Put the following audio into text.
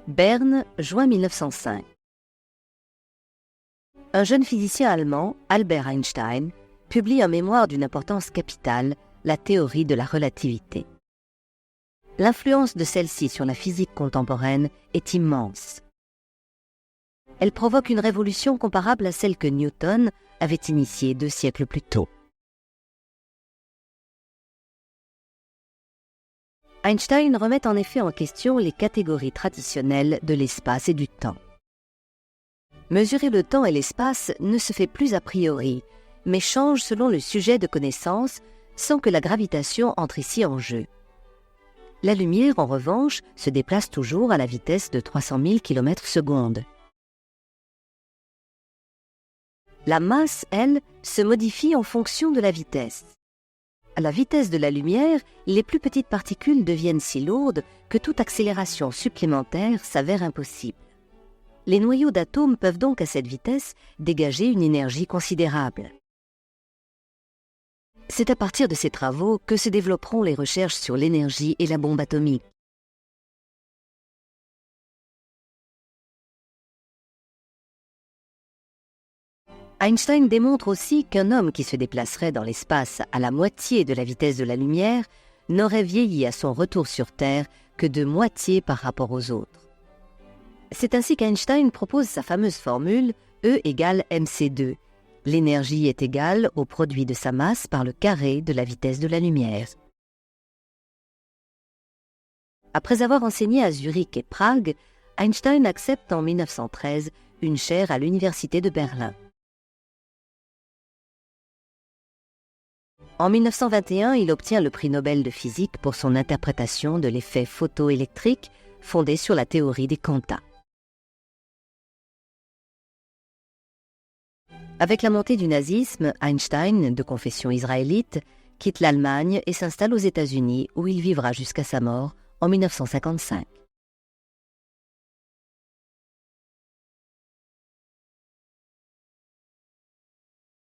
Berne, juin 1905. Un jeune physicien allemand, Albert Einstein, publie un mémoire d'une importance capitale, la théorie de la relativité. L'influence de celle-ci sur la physique contemporaine est immense. Elle provoque une révolution comparable à celle que Newton avait initiée 2 siècles plus tôt. Einstein remet en effet en question les catégories traditionnelles de l'espace et du temps. Mesurer le temps et l'espace ne se fait plus a priori, mais change selon le sujet de connaissance sans que la gravitation entre ici en jeu. La lumière, en revanche, se déplace toujours à la vitesse de 300 000 km/s. La masse, elle, se modifie en fonction de la vitesse. À la vitesse de la lumière, les plus petites particules deviennent si lourdes que toute accélération supplémentaire s'avère impossible. Les noyaux d'atomes peuvent donc à cette vitesse dégager une énergie considérable. C'est à partir de ces travaux que se développeront les recherches sur l'énergie et la bombe atomique. Einstein démontre aussi qu'un homme qui se déplacerait dans l'espace à la moitié de la vitesse de la lumière n'aurait vieilli à son retour sur Terre que de moitié par rapport aux autres. C'est ainsi qu'Einstein propose sa fameuse formule E égale mc2. L'énergie est égale au produit de sa masse par le carré de la vitesse de la lumière. Après avoir enseigné à Zurich et Prague, Einstein accepte en 1913 une chaire à l'université de Berlin. En 1921, il obtient le prix Nobel de physique pour son interprétation de l'effet photoélectrique fondé sur la théorie des quanta. Avec la montée du nazisme, Einstein, de confession israélite, quitte l'Allemagne et s'installe aux États-Unis où il vivra jusqu'à sa mort en 1955.